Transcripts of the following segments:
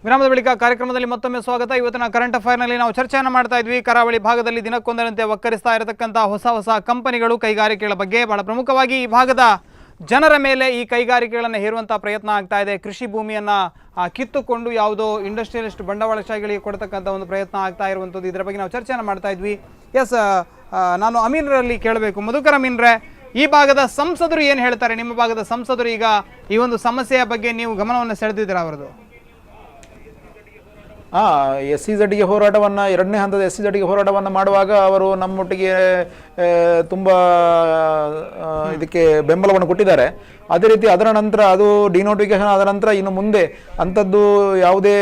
ವಿರಾಮದ ಬಳಿಕ ಕಾರ್ಯಕ್ರಮದಲ್ಲಿ ಮತ್ತೊಮ್ಮೆ ಸ್ವಾಗತ. ಇವತ್ತಿನ ಕರೆಂಟ್ ಅಫೈರ್ನಲ್ಲಿ ನಾವು ಚರ್ಚೆಯನ್ನು ಮಾಡ್ತಾ ಇದ್ವಿ. ಕರಾವಳಿ ಭಾಗದಲ್ಲಿ ದಿನಕ್ಕೊಂದರಂತೆ ಒಕ್ಕರಿಸ್ತಾ ಇರತಕ್ಕಂಥ ಹೊಸ ಕಂಪನಿಗಳು, ಕೈಗಾರಿಕೆಗಳ ಬಗ್ಗೆ. ಬಹಳ ಪ್ರಮುಖವಾಗಿ ಈ ಭಾಗದ ಜನರ ಮೇಲೆ ಈ ಕೈಗಾರಿಕೆಗಳನ್ನು ಹೇರುವಂಥ ಪ್ರಯತ್ನ ಆಗ್ತಾ ಇದೆ. ಕೃಷಿ ಭೂಮಿಯನ್ನು ಕಿತ್ತುಕೊಂಡು ಯಾವುದೋ ಇಂಡಸ್ಟ್ರಿಯಲಿಸ್ಟ್ ಬಂಡವಾಳಶಾಹಿಗಳಿಗೆ ಕೊಡ್ತಕ್ಕಂಥ ಒಂದು ಪ್ರಯತ್ನ ಆಗ್ತಾ ಇರುವಂಥದ್ದು. ಇದರ ಬಗ್ಗೆ ನಾವು ಚರ್ಚೆಯನ್ನು ಮಾಡ್ತಾ ಇದ್ವಿ. ಎಸ್, ನಾನು ಅಮೀನ್ರಲ್ಲಿ ಕೇಳಬೇಕು. ಮಧುಕರ್ ಅಮೀನ್ರೆ, ಈ ಭಾಗದ ಸಂಸದರು ಏನು ಹೇಳ್ತಾರೆ? ನಿಮ್ಮ ಭಾಗದ ಸಂಸದರು ಈಗ ಈ ಒಂದು ಸಮಸ್ಯೆಯ ಬಗ್ಗೆ ನೀವು ಗಮನವನ್ನು ಸೆಳೆದಿದ್ದೀರಾ ಅವರದು? SEZಗೆ ಹೋರಾಟವನ್ನು, ಎರಡನೇ ಹಂತದ SEZಗೆ ಹೋರಾಟವನ್ನು ಮಾಡುವಾಗ ಅವರು ನಮ್ಮೊಟ್ಟಿಗೆ ತುಂಬ ಇದಕ್ಕೆ ಬೆಂಬಲವನ್ನು ಕೊಟ್ಟಿದ್ದಾರೆ. ಅದೇ ರೀತಿ ಅದರ ನಂತರ ಅದು ಡಿನೋಟಿಫಿಕೇಶನ್ ಆದ ನಂತರ ಇನ್ನು ಮುಂದೆ ಅಂಥದ್ದು ಯಾವುದೇ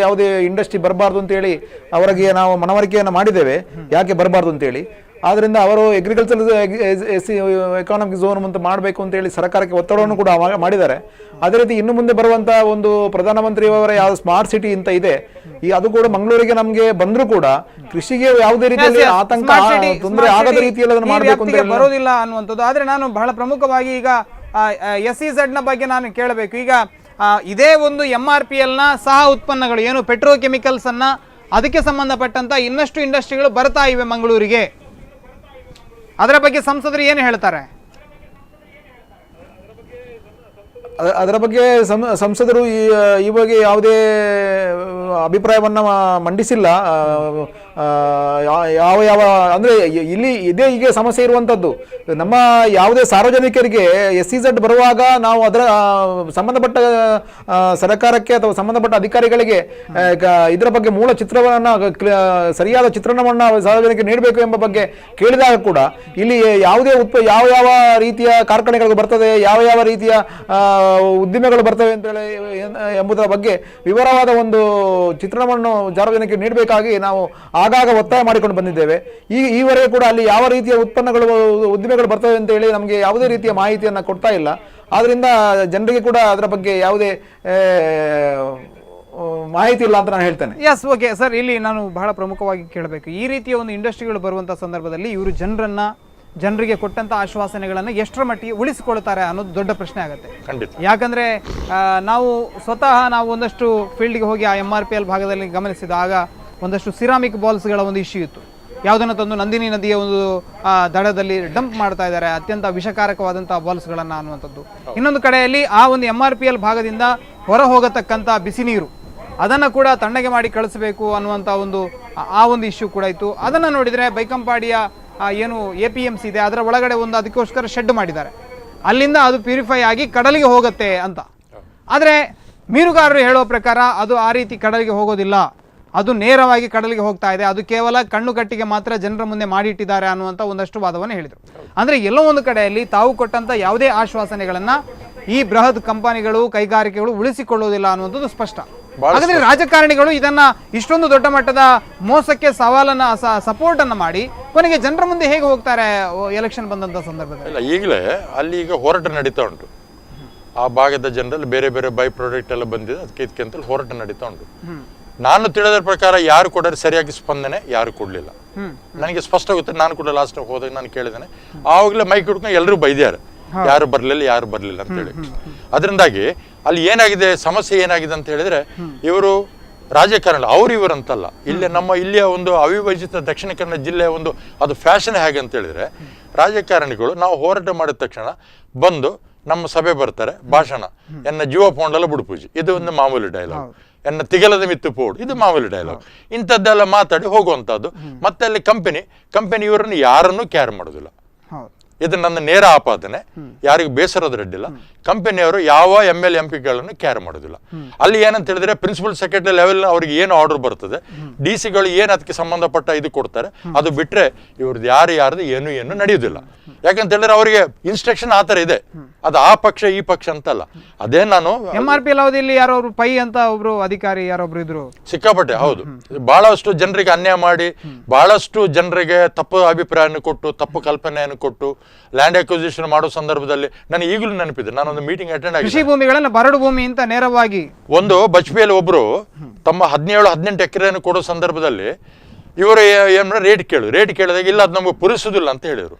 ಯಾವುದೇ ಇಂಡಸ್ಟ್ರಿ ಬರಬಾರ್ದು ಅಂತೇಳಿ ಅವರಿಗೆ ನಾವು ಮನವರಿಕೆಯನ್ನು ಮಾಡಿದ್ದೇವೆ, ಯಾಕೆ ಬರಬಾರ್ದು ಅಂತೇಳಿ. ಆದ್ದರಿಂದ ಅವರು ಅಗ್ರಿಕಲ್ಚರ್ ಎಕಾನಮಿಕ್ ಝೋನ್ ಅಂತ ಮಾಡಬೇಕು ಅಂತೇಳಿ ಸರ್ಕಾರಕ್ಕೆ ಒತ್ತಡವನ್ನು ಕೂಡ ಮಾಡಿದ್ದಾರೆ. ಅದೇ ರೀತಿ ಇನ್ನು ಮುಂದೆ ಬರುವಂಥ ಒಂದು ಪ್ರಧಾನಮಂತ್ರಿಯವರ ಯಾವ ಸ್ಮಾರ್ಟ್ ಸಿಟಿ ಅಂತ ಇದೆ, ಅದು ಕೂಡ ಮಂಗಳೂರಿಗೆ ನಮಗೆ ಬಂದರೂ ಕೂಡ ಕೃಷಿಗೆ ಯಾವುದೇ ರೀತಿಯಲ್ಲಿ ಆತಂಕ ತೊಂದರೆ ಆಗದ ರೀತಿಯಲ್ಲಿ ಅದನ್ನು ಮಾಡಬೇಕು ಅಂತ ಬರೋದಿಲ್ಲ ಅನ್ನುವಂಥದ್ದು. ಆದರೆ ನಾನು ಬಹಳ ಪ್ರಮುಖವಾಗಿ ಈಗ SEZ ನ ಬಗ್ಗೆ ನಾನು ಕೇಳಬೇಕು. ಈಗ ಇದೇ ಒಂದು MRPL ನ ಸಹ ಉತ್ಪನ್ನಗಳು ಏನು ಪೆಟ್ರೋಕೆಮಿಕಲ್ಸ್ ಅನ್ನ, ಅದಕ್ಕೆ ಸಂಬಂಧಪಟ್ಟಂತ ಇನ್ನಷ್ಟು ಇಂಡಸ್ಟ್ರಿಗಳು ಬರ್ತಾ ಇವೆ ಮಂಗಳೂರಿಗೆ. ಅದರ ಬಗ್ಗೆ ಸಂಸದರು ಏನು ಹೇಳ್ತಾರೆ? ಅದರ ಬಗ್ಗೆ ಸಂಸದರು ಈ ಬಗ್ಗೆ ಯಾವುದೇ ಅಭಿಪ್ರಾಯವನ್ನು ಮಂಡಿಸಿಲ್ಲ. ಯಾವ ಅಂದರೆ ಇಲ್ಲಿ ಇದೇ ಹೀಗೆ ಸಮಸ್ಯೆ ಇರುವಂಥದ್ದು. ನಮ್ಮ ಯಾವುದೇ ಸಾರ್ವಜನಿಕರಿಗೆ SEZ ಬರುವಾಗ ನಾವು ಅದರ ಸಂಬಂಧಪಟ್ಟ ಸರ್ಕಾರಕ್ಕೆ ಅಥವಾ ಸಂಬಂಧಪಟ್ಟ ಅಧಿಕಾರಿಗಳಿಗೆ ಇದರ ಬಗ್ಗೆ ಮೂಲ ಚಿತ್ರವನ್ನು, ಸರಿಯಾದ ಚಿತ್ರಣವನ್ನು ಸಾರ್ವಜನಿಕರಿಗೆ ನೀಡಬೇಕು ಎಂಬ ಬಗ್ಗೆ ಕೇಳಿದಾಗ ಕೂಡ ಇಲ್ಲಿ ಯಾವುದೇ ಯಾವ ರೀತಿಯ ಕಾರ್ಖಾನೆಗಳು ಬರ್ತದೆ, ಯಾವ ರೀತಿಯ ಉದ್ದಿಮೆಗಳು ಬರ್ತವೆ ಅಂತೇಳಿ ಎಂಬುದರ ಬಗ್ಗೆ ವಿವರವಾದ ಒಂದು ಚಿತ್ರಣವನ್ನು ಸಾರ್ವಜನಿಕರಿಗೆ ನೀಡಬೇಕಾಗಿ ನಾವು ಆಗಾಗ ಒತ್ತಾಯ ಮಾಡಿಕೊಂಡು ಬಂದಿದ್ದೇವೆ. ಈವರೆಗೆ ಕೂಡ ಅಲ್ಲಿ ಯಾವ ರೀತಿಯ ಉದ್ದಿಮೆಗಳು ಬರ್ತವೆ ಅಂತ ಹೇಳಿ ನಮಗೆ ಯಾವುದೇ ರೀತಿಯ ಮಾಹಿತಿಯನ್ನು ಕೊಡ್ತಾ ಇಲ್ಲ. ಆದ್ರಿಂದ ಜನರಿಗೆ ಕೂಡ ಅದರ ಬಗ್ಗೆ ಯಾವುದೇ ಮಾಹಿತಿ ಇಲ್ಲ ಅಂತ ನಾನು ಹೇಳ್ತೇನೆ. Yes, okay sir. ಇಲ್ಲಿ ನಾನು ಬಹಳ ಪ್ರಮುಖವಾಗಿ ಕೇಳಬೇಕು, ಈ ರೀತಿಯ ಒಂದು ಇಂಡಸ್ಟ್ರಿಗಳು ಬರುವಂಥ ಸಂದರ್ಭದಲ್ಲಿ ಇವರು ಜನರಿಗೆ ಕೊಟ್ಟಂತ ಆಶ್ವಾಸನೆಗಳನ್ನು ಎಷ್ಟರ ಮಟ್ಟಿಗೆ ಉಳಿಸಿಕೊಳ್ತಾರೆ ಅನ್ನೋದು ದೊಡ್ಡ ಪ್ರಶ್ನೆ ಆಗುತ್ತೆ. ಯಾಕಂದ್ರೆ ನಾವು ಒಂದಷ್ಟು ಫೀಲ್ಡ್ಗೆ ಹೋಗಿ ಆ MRPL ಭಾಗದಲ್ಲಿ ಗಮನಿಸಿದಾಗ ಒಂದಷ್ಟು ಸಿರಾಮಿಕ್ ಬಾಲ್ಸ್ಗಳ ಒಂದು ಇಶ್ಯೂ ಇತ್ತು. ಯಾವುದನ್ನು ತಂದು ನಂದಿನಿ ನದಿಯ ಒಂದು ದಡದಲ್ಲಿ ಡಂಪ್ ಮಾಡ್ತಾ ಇದ್ದಾರೆ, ಅತ್ಯಂತ ವಿಷಕಾರಕವಾದಂತಹ ಬಾಲ್ಸ್ಗಳನ್ನು ಅನ್ನುವಂಥದ್ದು. ಇನ್ನೊಂದು ಕಡೆಯಲ್ಲಿ ಆ ಒಂದು MRPL ಭಾಗದಿಂದ ಹೊರ ಹೋಗತಕ್ಕಂಥ ಬಿಸಿ ನೀರು, ಅದನ್ನು ಕೂಡ ತಣ್ಣಗೆ ಮಾಡಿ ಕಳಿಸಬೇಕು ಅನ್ನುವಂಥ ಒಂದು ಇಶ್ಯೂ ಕೂಡ ಇತ್ತು. ಅದನ್ನು ನೋಡಿದರೆ ಬೈಕಂಪಾಡಿಯ ಏನು APMC ಇದೆ, ಅದರ ಒಳಗಡೆ ಅದಕ್ಕೋಸ್ಕರ ಶೆಡ್ ಮಾಡಿದ್ದಾರೆ. ಅಲ್ಲಿಂದ ಅದು ಪ್ಯೂರಿಫೈ ಆಗಿ ಕಡಲಿಗೆ ಹೋಗುತ್ತೆ ಅಂತ. ಆದರೆ ಮೀನುಗಾರರು ಹೇಳೋ ಪ್ರಕಾರ ಅದು ಆ ರೀತಿ ಕಡಲಿಗೆ ಹೋಗೋದಿಲ್ಲ, ಅದು ನೇರವಾಗಿ ಕಡಲಿಗೆ ಹೋಗ್ತಾ ಇದೆ, ಅದು ಕೇವಲ ಕಣ್ಣುಗಟ್ಟಿಗೆ ಮಾತ್ರ ಜನರ ಮುಂದೆ ಮಾಡಿಟ್ಟಿದ್ದಾರೆ ಅನ್ನುವಂಥ ಒಂದಷ್ಟು ವಾದವನ್ನು ಹೇಳಿದರು. ಅಂದರೆ ಎಲ್ಲೋ ಒಂದು ಕಡೆಯಲ್ಲಿ ತಾವು ಕೊಟ್ಟಂಥ ಯಾವುದೇ ಆಶ್ವಾಸನೆಗಳನ್ನು ಈ ಬೃಹತ್ ಕಂಪನಿಗಳು, ಕೈಗಾರಿಕೆಗಳು ಉಳಿಸಿಕೊಳ್ಳುವುದಿಲ್ಲ ಅನ್ನುವಂಥದ್ದು ಸ್ಪಷ್ಟ. ಹಾಗಾದ್ರೆ ರಾಜಕಾರಣಿಗಳು ಇದನ್ನ ಇಷ್ಟೊಂದು ದೊಡ್ಡ ಮಟ್ಟದ ಮೋಸಕ್ಕೆ ಸಪೋರ್ಟ್ ಅನ್ನ ಮಾಡಿ ಕೊನೆಗೆ ಜನರ ಮುಂದೆ ಹೇಗೆ ಹೋಗ್ತಾರೆ ಎಲೆಕ್ಷನ್ ಬಂದಂತ ಸಂದರ್ಭದಲ್ಲಿ? ಈಗಲೇ ಅಲ್ಲಿ ಈಗ ಹೋರಾಟ ನಡೀತಾ ಉಂಟು. ಆ ಭಾಗದ ಜನರಲ್ಲಿ ಬೇರೆ ಬೇರೆ ಬೈ ಪ್ರಾಡಕ್ಟ್ ಎಲ್ಲ ಬಂದಿದೆ, ಅದಕ್ಕೆ ಅಂತ ಹೋರಾಟ ನಡೀತಾ ಉಂಟು. ನಾನು ತಿಳಿದ ಪ್ರಕಾರ ಯಾರು ಕೊಡೋರು ಸರಿಯಾಗಿ ಸ್ಪಂದನೆ ಯಾರು ಕೊಡ್ಲಿಲ್ಲ. ನನಗೆ ಸ್ಪಷ್ಟ ಗೊತ್ತಿಲ್ಲ. ನಾನು ಕೂಡ ಲಾಸ್ಟ್ ಹೋದಾಗ ನಾನು ಕೇಳಿದ್ದೇನೆ, ಆವಾಗಲೇ ಮೈಕ್ ಹಿಡ್ಕೊಂಡು ಎಲ್ಲರೂ ಬೈದ್ಯಾರು, ಯಾರು ಬರ್ಲಿಲ್ಲ ಅಂತ ಹೇಳಿ. ಅದರಿಂದಾಗಿ ಅಲ್ಲಿ ಏನಾಗಿದೆ, ಸಮಸ್ಯೆ ಏನಾಗಿದೆ ಅಂತ ಹೇಳಿದ್ರೆ, ಇವರು ರಾಜಕಾರಣ ಇವರಂತಲ್ಲ, ಇಲ್ಲಿಯ ಒಂದು ಅವಿಭಜಿತ ದಕ್ಷಿಣ ಕನ್ನಡ ಜಿಲ್ಲೆಯ ಅದು ಫ್ಯಾಷನ್ ಹೇಗೆ ಅಂತ ಹೇಳಿದ್ರೆ, ರಾಜಕಾರಣಿಗಳು ನಾವು ಹೋರಾಟ ಮಾಡಿದ ತಕ್ಷಣ ಬಂದು ನಮ್ಮ ಸಭೆ ಬರ್ತಾರೆ, ಭಾಷಣ, ಎನ್ನ ಜೀವ ಪೋಂಡಲ ಬುಡುಪೂಜಿ, ಇದು ಒಂದು ಮಾಮೂಲಿ ಡೈಲಾಗ್. ಎನ್ನ ತಿಗಲದ ಮಿತ್ತು ಪೋಡು, ಇದು ಮಾಮೂಲಿ ಡೈಲಾಗ್. ಇಂಥದ್ದೆಲ್ಲ ಮಾತಾಡಿ ಹೋಗುವಂತಹದ್ದು. ಮತ್ತೆ ಅಲ್ಲಿ ಕಂಪನಿ ಇವರನ್ನು ಯಾರನ್ನೂ ಕೇರ್ ಮಾಡೋದಿಲ್ಲ. ಇದು ನನ್ನ ನೇರ ಆಪಾದನೆ, ಯಾರಿಗೂ ಬೇಸರದ್ರಡ್ಡಿಲ್ಲ. ಕಂಪನಿಯವರು ಯಾವ ML MP ಕೇರ್ ಮಾಡೋದಿಲ್ಲ. ಅಲ್ಲಿ ಏನಂತ ಹೇಳಿದ್ರೆ, ಪ್ರಿನ್ಸಿಪಲ್ ಸೆಕ್ರೆಟರಿ ಲೆವೆಲ್ ಅವ್ರಿಗೆ ಏನು ಆರ್ಡರ್ ಬರ್ತದೆ, DC ಏನು ಅದಕ್ಕೆ ಸಂಬಂಧಪಟ್ಟ ಇದು ಕೊಡ್ತಾರೆ, ಅದು ಬಿಟ್ರೆ ಇವ್ರದ್ದು ಯಾರ್ದು ಏನು ನಡೆಯುವುದಿಲ್ಲ. ಯಾಕಂತ ಹೇಳಿದ್ರೆ ಅವರಿಗೆ ಇನ್ಸ್ಟ್ರಕ್ಷನ್ ಆತರ ಇದೆ, ಅದು ಆ ಪಕ್ಷ ಈ ಪಕ್ಷ ಅಂತಲ್ಲ. ಅದೇ ನಾನು MRPL ಅವಧಿಯಲ್ಲಿ ಯಾರೊಬ್ರು ಪೈ ಅಂತ ಒಬ್ರು ಅಧಿಕಾರಿ ಯಾರೊಬ್ರು ಇದ್ರು, ಸಿಕ್ಕಾಪಟ್ಟೆ. ಹೌದು, ಬಹಳಷ್ಟು ಜನರಿಗೆ ಅನ್ಯಾಯ ಮಾಡಿ, ಬಹಳಷ್ಟು ಜನರಿಗೆ ತಪ್ಪು ಅಭಿಪ್ರಾಯವನ್ನು ಕೊಟ್ಟು, ತಪ್ಪು ಕಲ್ಪನೆಯನ್ನು ಕೊಟ್ಟು, ಲ್ಯಾಂಡ್ ಅಕ್ವಿಸಿಷನ್ ಮಾಡೋ ಸಂದರ್ಭದಲ್ಲಿ ನನಗೆ ಈಗಲೂ ನೆನಪಿದೆ. ನಾನೊಂದು ಮೀಟಿಂಗ್ ಅಟೆಂಡ್ ಆಗಿ, ಕೃಷಿ ಭೂಮಿಗಳನ್ನ ಬರಡು ಭೂಮಿ ಅಂತ ನೇರವಾಗಿ ಬಜ್ಪೆಯಲ್ಲಿ ಒಬ್ರು ತಮ್ಮ 17-18 ಎಕರೆಯನ್ನು ಕೊಡೋ ಸಂದರ್ಭದಲ್ಲಿ ಇವರು ರೇಟ್ ಕೇಳಿದಾಗ ಇಲ್ಲ, ಅದು ನಮಗೆ ಪೂರೈಸುವುದಿಲ್ಲ ಅಂತ ಹೇಳಿದ್ರು.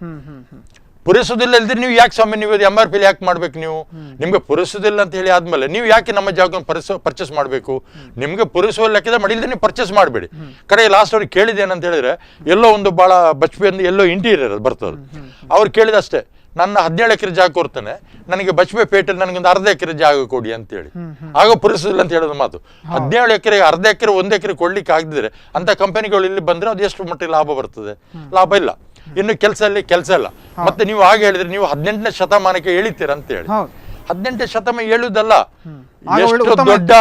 ಪೂರೈಸೋದಿಲ್ಲ ಇಲ್ದ್ರೆ ನೀವು ಯಾಕೆ ಸ್ವಾಮಿ ನೀವು MRP ಯಾಕೆ ಮಾಡ್ಬೇಕು? ನೀವು ನಿಮ್ಗೆ ಪೂರೈಸೋದಿಲ್ಲ ಅಂತ ಹೇಳಿ ಆದ್ಮೇಲೆ ನೀವು ಯಾಕೆ ನಮ್ಮ ಜಾಗವನ್ನು ಪರ್ಚೇಸ್ ಮಾಡಬೇಕು? ನಿಮ್ಗೆ ಪೂರೈಸುವ ಲೆಕ್ಕದ ಮಾಡಿಲ್ದೆ ನೀವು ಪರ್ಚೇಸ್ ಮಾಡಬೇಡಿ. ಕಡೆ ಲಾಸ್ಟ್ ಅವ್ರಿಗೆ ಕೇಳಿದೆ ಏನಂತ ಹೇಳಿದ್ರೆ, ಎಲ್ಲೋ ಒಂದು ಭಾಳ ಬಚ್ಪೆಯಿಂದ ಎಲ್ಲೋ ಇಂಟೀರಿಯರ್ ಬರ್ತದೆ. ಅವ್ರು ಕೇಳಿದಷ್ಟೇ, ನನ್ನ 17 ಎಕರೆ ಜಾಗ ಕೊಡ್ತಾನೆ, ನನಗೆ ಬಚ್ಪೆ ಪೇಟೆಯಲ್ಲಿ ನನಗೊಂದು ಅರ್ಧ ಎಕರೆ ಜಾಗ ಕೊಡಿ ಅಂತೇಳಿ. ಆಗ ಪೂರೈಸೋದಿಲ್ಲ ಅಂತ ಹೇಳೋದು ಮಾತು. 17 ಎಕರೆ ಅರ್ಧ ಎಕರೆ 1 ಎಕರೆ ಕೊಡ್ಲಿಕ್ಕೆ ಆಗದಿದ್ರೆ ಅಂತ ಕಂಪನಿಗಳು ಇಲ್ಲಿ ಬಂದ್ರೆ ಅದು ಎಷ್ಟು ಮಟ್ಟಿಗೆ ಲಾಭ ಬರ್ತದೆ? ಲಾಭ ಇಲ್ಲ. ಇನ್ನು ಕೆಲಸ ಇಲ್ಲ. ಮತ್ತೆ ನೀವು ಹಾಗೆ ಹೇಳಿದ್ರೆ ನೀವು 18ನೇ ಶತಮಾನಕ್ಕೆ ಎಳಿತೀರ ಅಂತ ಹೇಳಿ. 18ನೇ ಶತಮಾನ ಹೇಳುವುದಲ್ಲ, ಎಷ್ಟು ದೊಡ್ಡ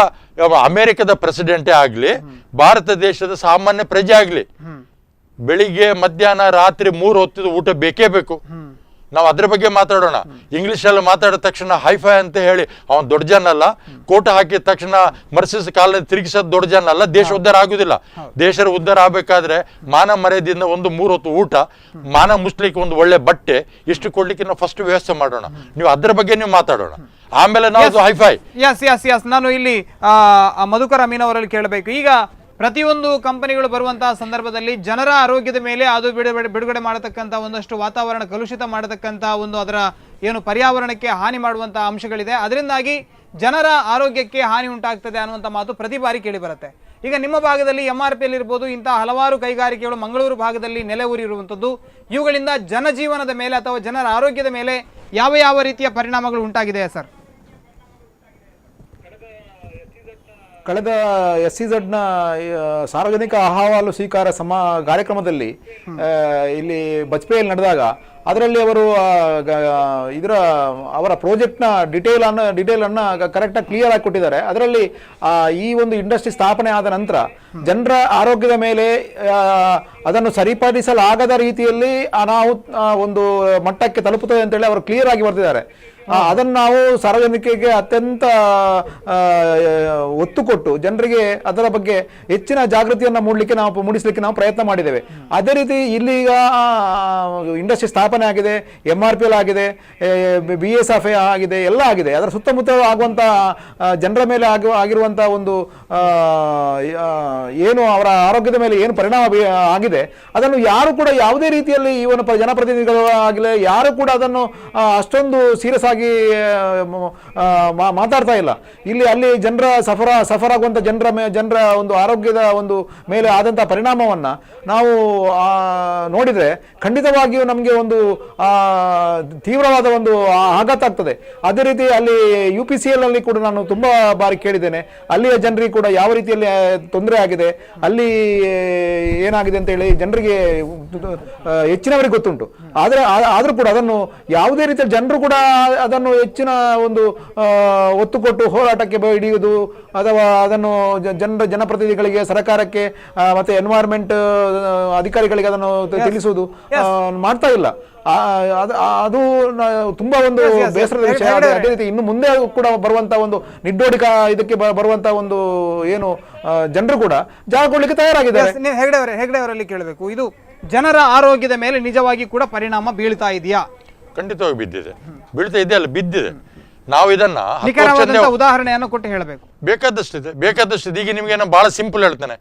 ಅಮೆರಿಕದ ಪ್ರೆಸಿಡೆಂಟೇ ಆಗ್ಲಿ, ಭಾರತ ದೇಶದ ಸಾಮಾನ್ಯ ಪ್ರಜೆ ಆಗ್ಲಿ, ಬೆಳಿಗ್ಗೆ ಮಧ್ಯಾಹ್ನ ರಾತ್ರಿ 3 ಹೊತ್ತಿದ ಊಟ ಬೇಕೇ ಬೇಕು. ನಾವು ಅದ್ರ ಬಗ್ಗೆ ಮಾತಾಡೋಣ. ಇಂಗ್ಲಿಷಲ್ಲಿ ಮಾತಾಡಿದ ತಕ್ಷಣ ಹೈಫೈ ಅಂತ ಹೇಳಿ ಅವನು ದೊಡ್ಡ ಜನ ಅಲ್ಲ, ಕೋಟ ಹಾಕಿದ ತಕ್ಷಣ ಮರ್ಸಿಸ್ ಕಾಲದಲ್ಲಿ ತಿರುಗಿಸೋದು ದೊಡ್ಡ ಜನ ಅಲ್ಲ. ದೇಶ ಉದ್ಧಾರ ಆಗುದಿಲ್ಲ. ದೇಶದ ಉದ್ಧಾರ ಆಗ್ಬೇಕಾದ್ರೆ ಮಾನ ಮರ್ಯಾದೆಯಿಂದ ಒಂದು 3 ಹೊತ್ತು ಊಟ, ಮಾನ ಮುಸ್ಲಿಕ್ಕೆ ಒಂದು ಒಳ್ಳೆ ಬಟ್ಟೆ, ಇಷ್ಟು ಕೊಡ್ಲಿಕ್ಕೆ ನಾವು ಫಸ್ಟ್ ವ್ಯವಸ್ಥೆ ಮಾಡೋಣ. ನೀವು ಅದ್ರ ಬಗ್ಗೆ ನೀವು ಮಾತಾಡೋಣ, ಆಮೇಲೆ ನಾವು ಹೈಫೈ. ಎಸ್ ನಾನು ಇಲ್ಲಿ ಮಧುಕರ್ ಅಮೀನ್ ಅವರಲ್ಲಿ ಕೇಳಬೇಕು. ಈಗ ಪ್ರತಿಯೊಂದು ಕಂಪನಿಗಳು ಬರುವಂತಹ ಸಂದರ್ಭದಲ್ಲಿ ಜನರ ಆರೋಗ್ಯದ ಮೇಲೆ ಅದು ಬಿಡುಗಡೆ ಮಾಡತಕ್ಕಂಥ ಒಂದಷ್ಟು ವಾತಾವರಣ ಕಲುಷಿತ ಮಾಡತಕ್ಕಂಥ ಒಂದು ಅದರ ಏನು ಪರ್ಯಾವರಣಕ್ಕೆ ಹಾನಿ ಮಾಡುವಂತಹ ಅಂಶಗಳಿದೆ. ಅದರಿಂದಾಗಿ ಜನರ ಆರೋಗ್ಯಕ್ಕೆ ಹಾನಿ ಉಂಟಾಗ್ತದೆ ಅನ್ನುವಂಥ ಮಾತು ಪ್ರತಿ ಬಾರಿ ಕೇಳಿ ಬರುತ್ತೆ. ಈಗ ನಿಮ್ಮ ಭಾಗದಲ್ಲಿ MRP ಇರ್ಬೋದು, ಇಂತಹ ಹಲವಾರು ಕೈಗಾರಿಕೆಗಳು ಮಂಗಳೂರು ಭಾಗದಲ್ಲಿ ನೆಲೆ ಊರಿರುವಂಥದ್ದು, ಇವುಗಳಿಂದ ಜನಜೀವನದ ಮೇಲೆ ಅಥವಾ ಜನರ ಆರೋಗ್ಯದ ಮೇಲೆ ಯಾವ ರೀತಿಯ ಪರಿಣಾಮಗಳು ಉಂಟಾಗಿದೆ ಸರ್? ಕಳೆದ SEZನ ಸಾರ್ವಜನಿಕ ಅಹವಾಲು ಸ್ವೀಕಾರ ಕಾರ್ಯಕ್ರಮದಲ್ಲಿ ಇಲ್ಲಿ ಬಜ್ಪೆಯಲ್ಲಿ ನಡೆದಾಗ ಅದರಲ್ಲಿ ಅವರು ಅವರ ಪ್ರಾಜೆಕ್ಟ್ನ ಡೀಟೇಲ್ ಅನ್ನ ಕರೆಕ್ಟಾಗಿ ಕ್ಲಿಯರ್ ಆಗಿ ಕೊಟ್ಟಿದ್ದಾರೆ. ಅದರಲ್ಲಿ ಈ ಒಂದು ಇಂಡಸ್ಟ್ರಿ ಸ್ಥಾಪನೆ ಆದ ನಂತರ ಜನರ ಆರೋಗ್ಯದ ಮೇಲೆ ಅದನ್ನು ಸರಿಪಡಿಸಲಾಗದ ರೀತಿಯಲ್ಲಿ ನಾವು ಒಂದು ಮಟ್ಟಕ್ಕೆ ತಲುಪುತ್ತದೆ ಅಂತೇಳಿ ಅವರು ಕ್ಲಿಯರ್ ಆಗಿ ಬರ್ತಿದ್ದಾರೆ. ಅದನ್ನು ನಾವು ಸಾರ್ವಜನಿಕರಿಗೆ ಅತ್ಯಂತ ಒತ್ತು ಕೊಟ್ಟು ಜನರಿಗೆ ಅದರ ಬಗ್ಗೆ ಹೆಚ್ಚಿನ ಜಾಗೃತಿಯನ್ನು ಮೂಡಿಸಲಿಕ್ಕೆ ನಾವು ಪ್ರಯತ್ನ ಮಾಡಿದ್ದೇವೆ. ಅದೇ ರೀತಿ ಇಲ್ಲಿ ಈಗ ಇಂಡಸ್ಟ್ರಿ ಸ್ಥಾಪನೆ ಆಗಿದೆ, MRPL ಆಗಿದೆ, BSF ಆಗಿದೆ, ಎಲ್ಲ ಆಗಿದೆ. ಅದರ ಸುತ್ತಮುತ್ತ ಆಗುವಂಥ ಜನರ ಮೇಲೆ ಆಗಿರುವಂಥ ಒಂದು ಏನು ಅವರ ಆರೋಗ್ಯದ ಮೇಲೆ ಏನು ಪರಿಣಾಮ ಆಗಿದೆ ಅದನ್ನು ಯಾರು ಕೂಡ ಯಾವುದೇ ರೀತಿಯಲ್ಲಿ ಇವನ ಜನಪ್ರತಿನಿಧಿಗಳು ಆಗಲಿ ಯಾರು ಕೂಡ ಅದನ್ನು ಅಷ್ಟೊಂದು ಸೀರಿಯಸ್ ಆಗಿ ಮಾತಾಡ್ತಾ ಇಲ್ಲ. ಅಲ್ಲಿ ಜನರ ಸಫರ್ ಆಗುವಂತ ಜನರ ಒಂದು ಆರೋಗ್ಯದ ಒಂದು ಮೇಲೆ ಆದಂತಹ ಪರಿಣಾಮವನ್ನ ನಾವು ನೋಡಿದ್ರೆ ಖಂಡಿತವಾಗಿಯೂ ನಮಗೆ ಒಂದು ತೀವ್ರವಾದ ಒಂದು ಆಘಾತ ಆಗ್ತದೆ. ಅದೇ ರೀತಿ ಅಲ್ಲಿ UPCL ಅಲ್ಲಿ ಕೂಡ ನಾನು ತುಂಬಾ ಬಾರಿ ಕೇಳಿದ್ದೇನೆ, ಅಲ್ಲಿಯ ಜನರಿಗೆ ಕೂಡ ಯಾವ ರೀತಿಯಲ್ಲಿ ತೊಂದರೆ ಆಗಿದೆ, ಅಲ್ಲಿ ಏನಾಗಿದೆ ಅಂತ ಹೇಳಿ ಜನರಿಗೆ ಹೆಚ್ಚಿನವರಿಗೆ ಗೊತ್ತುಂಟು. ಆದ್ರೂ ಕೂಡ ಅದನ್ನು ಯಾವುದೇ ರೀತಿಯಲ್ಲಿ ಜನರು ಕೂಡ ಅದನ್ನು ಹೆಚ್ಚಿನ ಒಂದು ಒತ್ತು ಕೊಟ್ಟು ಹೋರಾಟಕ್ಕೆ ಹಿಡಿಯುವುದು ಅಥವಾ ಅದನ್ನು ಜನಪ್ರತಿನಿಧಿಗಳಿಗೆ, ಸರ್ಕಾರಕ್ಕೆ ಮತ್ತೆ ಎನ್ವೈರ್ಮೆಂಟ್ ಅಧಿಕಾರಿಗಳಿಗೆ ಅದನ್ನು ತಿಳಿಸುವುದು ಮಾಡ್ತಾ ಇಲ್ಲ. ಅದು ತುಂಬಾ ಒಂದು ಬೇಸರದ ವಿಷಯ. ಅದೇ ರೀತಿ ಇನ್ನು ಮುಂದೆ ಕೂಡ ಬರುವಂತ ಒಂದು ನಿಡ್ಡೋಡಿಕ ಇದಕ್ಕೆ ಬರುವಂತ ಒಂದು ಏನು ಜನರು ಕೂಡ ಜಾಗ ಕೊಡ್ಲಿಕ್ಕೆ ತಯಾರಾಗಿದ್ದಾರೆ. ಹೆಗ್ಡೆ ಅವರಲ್ಲಿ ಕೇಳಬೇಕು, ಇದು ಜನರ ಆರೋಗ್ಯದ ಮೇಲೆ ನಿಜವಾಗಿ ಕೂಡ ಪರಿಣಾಮ ಬೀಳ್ತಾ ಇದೆಯಾ? ಖಂಡಿತವಾಗಿ ಬಿದ್ದಿದೆ, ಬೀಳ್ತಾ ಇದೆ ಅಲ್ಲ, ಬಿದ್ದಿದೆ. ನಾವು ಇದನ್ನ ಉದಾಹರಣೆಯನ್ನು ಕೊಟ್ಟು ಹೇಳಬೇಕು. ಬೇಕಾದಷ್ಟಿದೆ. ಈಗ ನಿಮ್ಗೆ ನಾನು ಬಹಳ ಸಿಂಪಲ್ ಹೇಳ್ತೇನೆ.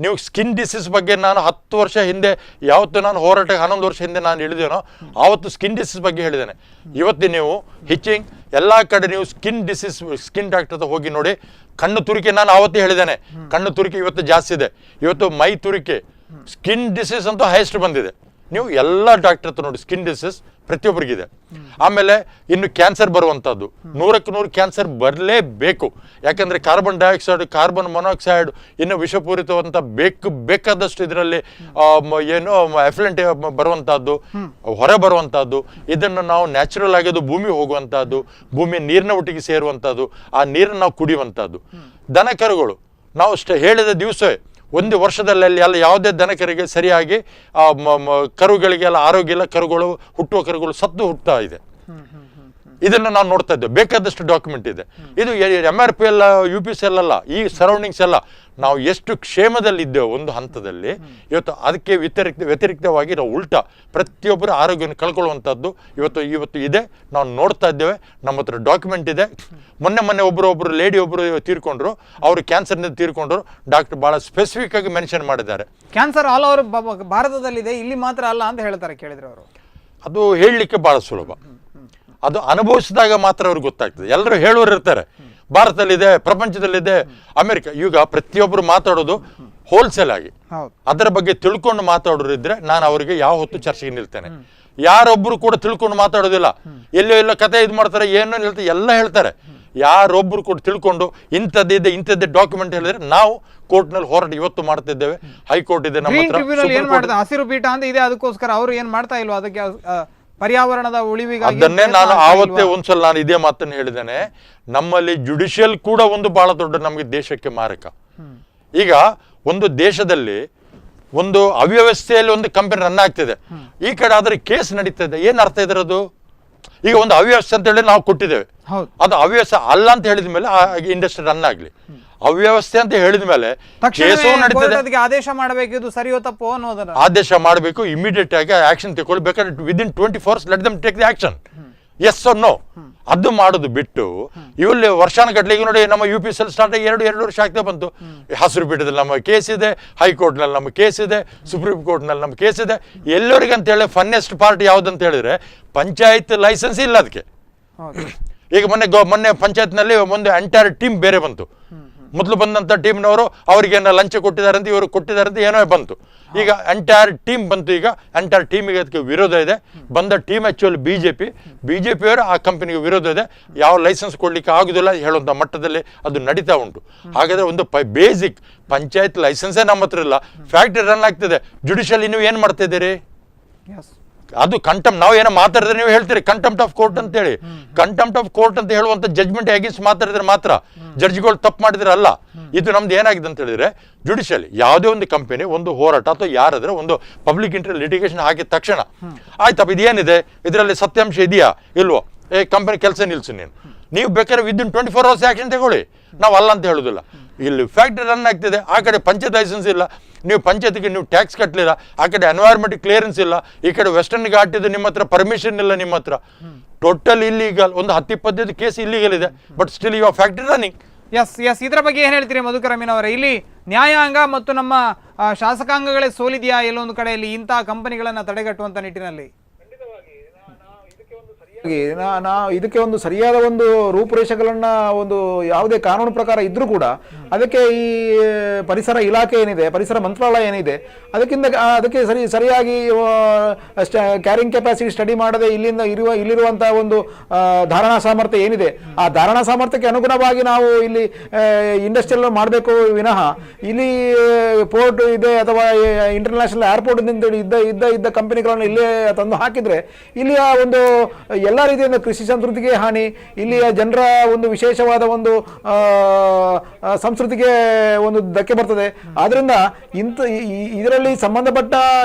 ನೀವು ಸ್ಕಿನ್ ಡಿಸೀಸ್ ಬಗ್ಗೆ ನಾನು 10 ವರ್ಷ ಹಿಂದೆ ಯಾವತ್ತು ನಾನು ಹೋರಾಟಕ್ಕೆ 11 ವರ್ಷ ಹಿಂದೆ ನಾನು ಹೇಳಿದೇನೋ ಆವತ್ತು ಸ್ಕಿನ್ ಡಿಸೀಸ್ ಬಗ್ಗೆ ಹೇಳಿದ್ದೇನೆ. ಇವತ್ತು ನೀವು ಹಿಚಿಂಗ್ ಎಲ್ಲ ಕಡೆ ನೀವು ಸ್ಕಿನ್ ಡಾಕ್ಟರ್ ಹತ್ರ ಹೋಗಿ ನೋಡಿ. ಕಣ್ಣು ತುರಿಕೆ ನಾನು ಆವತ್ತೇ ಹೇಳಿದ್ದೇನೆ, ಕಣ್ಣು ತುರಿಕೆ ಇವತ್ತು ಜಾಸ್ತಿ ಇದೆ. ಇವತ್ತು ಮೈ ತುರಿಕೆ, ಸ್ಕಿನ್ ಡಿಸೀಸ್ ಅಂತೂ ಹೈಯೆಸ್ಟ್ ಬಂದಿದೆ. ನೀವು ಎಲ್ಲ ಡಾಕ್ಟರ್ ಹತ್ರ ನೋಡಿ, ಸ್ಕಿನ್ ಡಿಸೀಸ್ ಪ್ರತಿಯೊಬ್ಬರಿಗಿದೆ. ಆಮೇಲೆ ಇನ್ನು ಕ್ಯಾನ್ಸರ್ ಬರುವಂಥದ್ದು 100ಕ್ಕೆ 100 ಕ್ಯಾನ್ಸರ್ ಬರಲೇಬೇಕು. ಯಾಕಂದರೆ ಕಾರ್ಬನ್ ಡೈಆಕ್ಸೈಡ್, ಕಾರ್ಬನ್ ಮೊನಾಕ್ಸೈಡ್, ಇನ್ನು ವಿಷಪೂರಿತವಂಥ ಬೇಕಾದಷ್ಟು ಇದರಲ್ಲಿ ಏನು ಎಫ್ಲೆಂಟ್ ಬರುವಂಥದ್ದು, ಹೊರ ಬರುವಂಥದ್ದು, ಇದನ್ನು ನಾವು ನ್ಯಾಚುರಲ್ ಆಗಿ ಅದು ಭೂಮಿ ಹೋಗುವಂಥದ್ದು, ಭೂಮಿ ನೀರಿನ ಒಟ್ಟಿಗೆ ಸೇರುವಂಥದ್ದು, ಆ ನೀರನ್ನು ನಾವು ಕುಡಿಯುವಂಥದ್ದು. ದನ ಕರುಗಳು ನಾವು ಹೇಳಿದ ದಿವಸ ಒಂದು ವರ್ಷದಲ್ಲಿ ಎಲ್ಲ ಯಾವುದೇ ದನಕರಿಗೆ ಸರಿಯಾಗಿ ಕರುಗಳಿಗೆಲ್ಲ ಆರೋಗ್ಯ ಇಲ್ಲ, ಕರುಗಳು ಹುಟ್ಟುವ ಕರುಗಳು ಸತ್ತು ಹುಟ್ಟುತ್ತಾ ಇದೆ. ಇದನ್ನು ನಾವು ನೋಡ್ತಾ ಇದ್ದೇವೆ. ಬೇಕಾದಷ್ಟು ಡಾಕ್ಯುಮೆಂಟ್ ಇದೆ. ಇದು MRPL UPCL ಅಲ್ಲ, ಈ ಸರೌಂಡಿಂಗ್ಸ್ ಎಲ್ಲ ನಾವು ಎಷ್ಟು ಕ್ಷೇಮದಲ್ಲಿ ಇದ್ದೇವೆ ಒಂದು ಹಂತದಲ್ಲಿ, ಇವತ್ತು ಅದಕ್ಕೆ ವ್ಯತಿರಿಕ್ತವಾಗಿ ನಾವು ಉಲ್ಟಾ ಪ್ರತಿಯೊಬ್ಬರ ಆರೋಗ್ಯವನ್ನು ಕಳ್ಕೊಳ್ಳುವಂಥದ್ದು ಇವತ್ತು ಇದೆ. ನಾವು ನೋಡ್ತಾ ಇದ್ದೇವೆ, ನಮ್ಮ ಹತ್ರ ಡಾಕ್ಯುಮೆಂಟ್ ಇದೆ. ಮೊನ್ನೆ ಒಬ್ಬರು ಲೇಡಿ ತೀರ್ಕೊಂಡ್ರು, ಅವರು ಕ್ಯಾನ್ಸರ್ನಿಂದ ತೀರ್ಕೊಂಡ್ರು. ಡಾಕ್ಟರ್ ಬಹಳ ಸ್ಪೆಸಿಫಿಕ್ ಆಗಿ ಮೆನ್ಷನ್ ಮಾಡಿದ್ದಾರೆ, ಕ್ಯಾನ್ಸರ್ ಆಲ್ ಓವರ್ ಭಾರತದಲ್ಲಿದೆ, ಇಲ್ಲಿ ಮಾತ್ರ ಅಲ್ಲ ಅಂತ ಹೇಳ್ತಾರೆ. ಕೇಳಿದ್ರೆ ಅವರು ಅದು ಹೇಳಲಿಕ್ಕೆ ಭಾಳ ಸುಲಭ. ಅದು ಅನುಭವಿಸಿದಾಗ ಮಾತ್ರ ಅವ್ರಿಗೆ ಗೊತ್ತಾಗ್ತದೆ. ಎಲ್ಲರೂ ಹೇಳೋರು ಇರ್ತಾರೆ, ಭಾರತದಲ್ಲಿದೆ, ಪ್ರಪಂಚದಲ್ಲಿದೆ, ಅಮೆರಿಕ. ಈಗ ಪ್ರತಿಯೊಬ್ಬರು ಮಾತಾಡೋದು ಹೋಲ್ಸೇಲ್ ಆಗಿ, ಅದರ ಬಗ್ಗೆ ತಿಳ್ಕೊಂಡು ಮಾತಾಡೋರು ಇದ್ರೆ ನಾನು ಅವರಿಗೆ ಯಾವ ಹೊತ್ತು ಚರ್ಚೆಗೆ ನಿಲ್ತೇನೆ. ಯಾರೊಬ್ರು ಕೂಡ ತಿಳ್ಕೊಂಡು ಮಾತಾಡೋದಿಲ್ಲ, ಎಲ್ಲೋ ಎಲ್ಲ ಕತೆ ಇದು ಮಾಡ್ತಾರೆ, ಏನೋ ಹೇಳ್ತಾರೆ, ಎಲ್ಲ ಹೇಳ್ತಾರೆ. ಯಾರೊಬ್ರು ಕೂಡ ತಿಳ್ಕೊಂಡು ಇಂಥದ್ದೇ ಡಾಕ್ಯುಮೆಂಟ್ ಹೇಳಿದ್ರೆ ನಾವು ಕೋರ್ಟ್ನಲ್ಲಿ ಹೋರಾಟ ಇವತ್ತು ಮಾಡ್ತಿದ್ದೇವೆ. ಹೈಕೋರ್ಟ್ ಇದೆ ನಮ್ಮ ಹತ್ರ, ಹಸಿರು ಪೀಠ ಅಂತ ಇದೆ, ಅದಕ್ಕೋಸ್ಕರ ಅವರು ಏನ್ ಮಾಡ್ತಾ ಇಲ್ವಾ ಅದಕ್ಕೆ ಪರ್ಯಾವರಣದ ಉಳಿವಿಗಾಗಿ? ಅದನ್ನೇ ನಾನು ಆವತ್ತೇ ಒಂದ್ಸಲ ನಾನು ಇದೇ ಮಾತನ್ನು ಹೇಳಿದ್ದೇನೆ. ನಮ್ಮಲ್ಲಿ ಜುಡಿಷಿಯಲ್ ಕೂಡ ಒಂದು ಬಹಳ ದೊಡ್ಡ ನಮಗೆ ದೇಶಕ್ಕೆ ಮಾರಕ. ಈಗ ಒಂದು ದೇಶದಲ್ಲಿ ಒಂದು ಅವ್ಯವಸ್ಥೆಯಲ್ಲಿ ಒಂದು ಕಂಪನಿ ರನ್ ಆಗ್ತಿದೆ, ಈ ಕಡೆ ಆದ್ರೆ ಕೇಸ್ ನಡೀತದೆ. ಏನ್ ಅರ್ಥ ಇದ್ರದು? ಈಗ ಒಂದು ಅವ್ಯವಸ್ಥೆ ಅಂತ ಹೇಳಿ ನಾವು ಕೊಟ್ಟಿದ್ದೇವೆ, ಅದು ಅವ್ಯವಸ್ಥೆ ಅಲ್ಲ ಅಂತ ಹೇಳಿದ ಮೇಲೆ ಇಂಡಸ್ಟ್ರಿ ರನ್ ಆಗ್ಲಿ. ಅವ್ಯವಸ್ಥೆ ಅಂತ ಹೇಳಿದ ಮೇಲೆ ಕೇಸು ನಡೀತದೆ, ಆದೇಶ ಮಾಡಬೇಕು, ಸರಿಯೋ ತಪ್ಪೋ ಅನ್ನೋದನ್ನ ಆದೇಶ ಮಾಡಬೇಕು, ಇಮಿಡಿಯೇಟ್ ಆಗಿ ಆಕ್ಷನ್ ತಗೊಳ್ಬೇಕಾದ್ರೆ within 24 hours let them take the action, yes or no. ಅದು ಮಾಡೋದು ಬಿಟ್ಟು ಇವಲ್ಲಿ ವರ್ಷಾನುಗಟ್ಲೆ, ಈಗ ನೋಡಿ ನಮ್ಮ UPSC ಸ್ಟಾರ್ಟ್ ಆಗಿ 2 ವರ್ಷ ಆಗ್ತಾ ಬಂತು. ಹಸಿರು ಪೀಠದಲ್ಲಿ ನಮ್ಮ ಕೇಸ್ ಇದೆ, ಹೈಕೋರ್ಟ್ನಲ್ಲಿ ನಮ್ಮ ಕೇಸ್ ಇದೆ, ಸುಪ್ರೀಂ ಕೋರ್ಟ್ನಲ್ಲಿ ನಮ್ಮ ಕೇಸ್ ಇದೆ. ಎಲ್ಲರಿಗೆ ಅಂತ ಹೇಳಿ ಫನ್ನೆಸ್ಟ್ ಪಾರ್ಟ್ ಯಾವ್ದಂತ ಹೇಳಿದ್ರೆ ಪಂಚಾಯತ್ ಲೈಸೆನ್ಸ್ ಇಲ್ಲ ಅದಕ್ಕೆ. ಈಗ ಮೊನ್ನೆ ಪಂಚಾಯತ್ನಲ್ಲಿ ಒಂದು ಎಂಟೈರ್ ಟೀಮ್ ಬೇರೆ ಬಂತು. ಮೊದಲು ಬಂದಂಥ ಟೀಮ್ನವರು ಅವರಿಗೇನೋ ಲಂಚ ಕೊಟ್ಟಿದ್ದಾರಂತೆ, ಇವರು ಕೊಟ್ಟಿದ್ದಾರಂತೆ, ಏನೋ ಬಂತು. ಈಗ ಎಂಟೈರ್ ಟೀಮ್ ಬಂತು. ಈಗ ಎಂಟೈರ್ ಟೀಮಿಗೆ ಅದಕ್ಕೆ ವಿರೋಧ ಇದೆ. ಬಂದ ಟೀಮ್ ಆ್ಯಕ್ಚುಲಿ ಬಿಜೆಪಿಯವರು ಆ ಕಂಪನಿಗೆ ವಿರೋಧ ಇದೆ. ಯಾವ ಲೈಸೆನ್ಸ್ ಕೊಡ್ಲಿಕ್ಕೆ ಆಗುದಿಲ್ಲ ಹೇಳುವಂಥ ಮಟ್ಟದಲ್ಲಿ ಅದು ನಡೀತಾ ಉಂಟು. ಹಾಗಾದ್ರೆ ಒಂದು ಬೇಸಿಕ್ ಪಂಚಾಯತ್ ಲೈಸೆನ್ಸೇ ನಮ್ಮ ಹತ್ರ ಇಲ್ಲ, ಫ್ಯಾಕ್ಟ್ರಿ ರನ್ ಆಗ್ತಿದೆ. ಜುಡಿಷಿಯಲಿ ನೀವು ಏನು ಮಾಡ್ತಾ ಇದ್ದೀರಿ? ಅದು ಕಂಟೆಂಪ್ಟ್. ನಾವು ಏನೋ ಮಾತಾಡಿದ್ರೆ ನೀವು ಹೇಳ್ತೀರಿ ಕಂಟೆಂಪ್ಟ್ ಆಫ್ ಕೋರ್ಟ್ ಅಂತೇಳಿ. ಕಂಟೆಂಪ್ಟ್ ಆಫ್ ಕೋರ್ಟ್ ಅಂತ ಹೇಳುವಂಥ ಜಡ್ಜ್ಮೆಂಟ್ ಅಗೇನ್ಸ್ಟ್ ಮಾತಾಡಿದ್ರೆ ಮಾತ್ರ, ಜಡ್ಜ್ಗಳು ತಪ್ಪು ಮಾಡಿದ್ರೆ ಅಲ್ಲ. ಇದು ನಮ್ದು ಏನಾಗಿದೆ ಅಂತ ಹೇಳಿದ್ರೆ, ಜುಡಿಷಿಯಲಿ ಯಾವುದೇ ಒಂದು ಕಂಪನಿ ಒಂದು ಹೋರಾಟ ಅಥವಾ ಯಾರಾದ್ರೆ ಒಂದು ಪಬ್ಲಿಕ್ ಇಂಟ್ರೆಸ್ಟ್ ಲಿಟಿಗೇಷನ್ ಹಾಕಿದ ತಕ್ಷಣ ಆಯ್ತಪ್ಪ ಇದೇನಿದೆ, ಇದರಲ್ಲಿ ಸತ್ಯಾಂಶ ಇದೆಯಾ ಇಲ್ವೋ, ಕಂಪನಿ ಕೆಲಸ ನಿಲ್ಸು, ನೀವು ಬೇಕಾದ್ರೆ ವಿದಿನ್ 24 hours ಆಕ್ಷನ್ ತಗೊಳ್ಳಿ, ನಾವು ಅಲ್ಲ ಅಂತ ಹೇಳೋದಿಲ್ಲ. ಇಲ್ಲಿ ಫ್ಯಾಕ್ಟ್ರಿ ರನ್ ಆಗ್ತಿದೆ, ಆ ಕಡೆ ಪಂಚಾಯತ್ ಲೈಸೆನ್ಸ್ ಇಲ್ಲ, ನೀವು ಪಂಚಾಯತ್ಗೆ ನೀವು ಟ್ಯಾಕ್ಸ್ ಕಟ್ಟಲಿಲ್ಲ, ಆ ಕಡೆ ಎನ್ವೈರ್ಮೆಂಟ್ ಕ್ಲಿಯರೆನ್ಸ್ ಇಲ್ಲ, ಈ ಕಡೆ ವೆಸ್ಟರ್ನ್ ಘಾಟ್ ಇದೆ, ನಿಮ್ಮ ಹತ್ರ ಪರ್ಮಿಷನ್ ಇಲ್ಲ, ನಿಮ್ಮ ಹತ್ರ ಟೋಟಲ್ ಇಲ್ಲೀಗಲ್. ಒಂದು 10-25 ಕೇಸ್ ಇಲ್ಲೀಗಲ್ ಇದೆ, but still your factory running. Yes ಇದರ ಬಗ್ಗೆ ಏನು ಹೇಳ್ತೀರಿ ಮಧುಕರ್ ಅಮೀನ್ ಅವರೇ? ಇಲ್ಲಿ ನ್ಯಾಯಾಂಗ ಮತ್ತು ನಮ್ಮ ಶಾಸಕಾಂಗಗಳೇ ಸೋಲಿದೆಯಾ ಎಲ್ಲೊಂದು ಕಡೆಯಲ್ಲಿ ಇಂತಹ ಕಂಪನಿಗಳನ್ನು ತಡೆಗಟ್ಟುವಂಥ ನಿಟ್ಟಿನಲ್ಲಿ? ಇದಕ್ಕೆ ಒಂದು ಸರಿಯಾದ ಒಂದು ರೂಪುರೇಷೆಗಳನ್ನ ಒಂದು ಯಾವುದೇ ಕಾನೂನು ಪ್ರಕಾರ ಇದ್ರೂ ಕೂಡ ಅದಕ್ಕೆ ಈ ಪರಿಸರ ಇಲಾಖೆ ಏನಿದೆ, ಪರಿಸರ ಮಂತ್ರಾಲಯ ಏನಿದೆ, ಅದಕ್ಕೆ ಸರಿಯಾಗಿ ಕ್ಯಾರಿಂಗ್ ಕೆಪಾಸಿಟಿ ಸ್ಟಡಿ ಮಾಡದೆ ಇಲ್ಲಿರುವಂತಹ ಒಂದು ಧಾರಣಾ ಸಾಮರ್ಥ್ಯ ಏನಿದೆ, ಆ ಧಾರಣಾ ಸಾಮರ್ಥ್ಯಕ್ಕೆ ಅನುಗುಣವಾಗಿ ನಾವು ಇಲ್ಲಿ ಇಂಡಸ್ಟ್ರಿಯಲ್ ಮಾಡಬೇಕು ವಿನಃ ಇಲ್ಲಿ ಪೋರ್ಟ್ ಇದೆ ಅಥವಾ ಇಂಟರ್ನ್ಯಾಷನಲ್ ಏರ್ಪೋರ್ಟ್ ಇದ್ದ ಕಂಪನಿಗಳನ್ನು ಇಲ್ಲೇ ತಂದು ಹಾಕಿದ್ರೆ ಇಲ್ಲಿಯ ಒಂದು ಎಲ್ಲ ರೀತಿಯಿಂದ ಕೃಷಿ ಸಂಸ್ಕೃತಿಗೆ ಹಾನಿ, ಇಲ್ಲಿಯ ಜನರ ಒಂದು ವಿಶೇಷವಾದ ಒಂದು ಸಂಸ್ಕೃತಿಗೆ ಒಂದು ಧಕ್ಕೆ ಬರ್ತದೆ. ಆದ್ರಿಂದ ಇದರಲ್ಲಿ ಸಂಬಂಧಪಟ್ಟ